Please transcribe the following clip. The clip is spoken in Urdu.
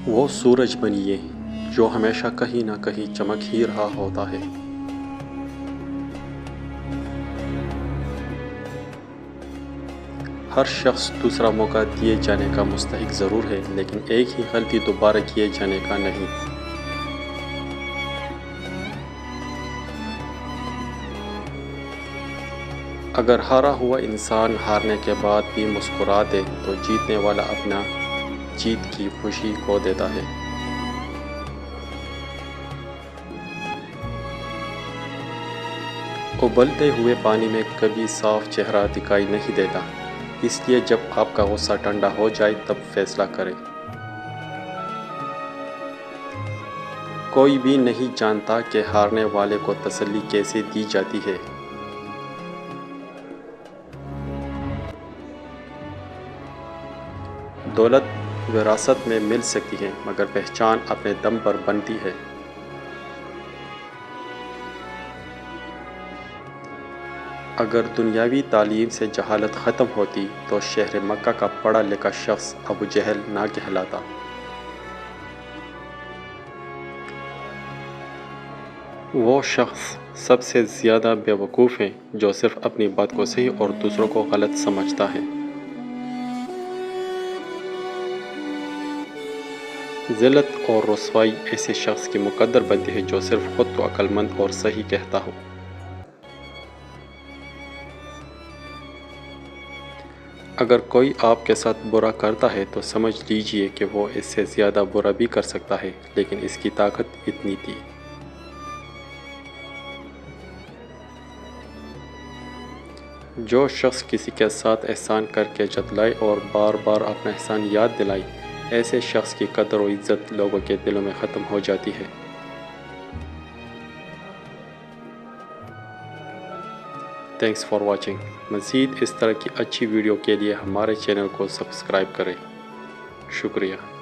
وہ سورج بنیے جو ہمیشہ کہیں نہ کہیں چمک ہی رہا ہوتا ہے۔ ہر شخص دوسرا موقع دیے جانے کا مستحق ضرور ہے، لیکن ایک ہی غلطی دوبارہ کیے جانے کا نہیں۔ اگر ہارا ہوا انسان ہارنے کے بعد بھی مسکرا دے تو جیتنے والا اپنا جیت کی خوشی کھو دیتا ہے۔ ابلتے ہوئے پانی میں کبھی صاف چہرہ دکھائی نہیں دیتا، اس لیے جب آپ کا غصہ ٹھنڈا ہو جائے تب فیصلہ کریں۔ کوئی بھی نہیں جانتا کہ ہارنے والے کو تسلی کیسے دی جاتی ہے۔ دولت وراثت میں مل سکتی ہے، مگر پہچان اپنے دم پر بنتی ہے۔ اگر دنیاوی تعلیم سے جہالت ختم ہوتی تو شہر مکہ کا پڑھا لکھا شخص ابو جہل نہ کہلاتا۔ وہ شخص سب سے زیادہ بے وقوف ہے جو صرف اپنی بات کو صحیح اور دوسروں کو غلط سمجھتا ہے۔ ذلت اور رسوائی ایسے شخص کی مقدر بنتی ہے جو صرف خود کو عقل مند اور صحیح کہتا ہو۔ اگر کوئی آپ کے ساتھ برا کرتا ہے تو سمجھ لیجئے کہ وہ اس سے زیادہ برا بھی کر سکتا ہے، لیکن اس کی طاقت اتنی تھی۔ جو شخص کسی کے ساتھ احسان کر کے جتلائے اور بار بار اپنا احسان یاد دلائے، ایسے شخص کی قدر و عزت لوگوں کے دلوں میں ختم ہو جاتی ہے۔ Thanks for watching. مزید اس طرح کی اچھی ویڈیو کے لیے ہمارے چینل کو سبسکرائب کریں۔ شکریہ۔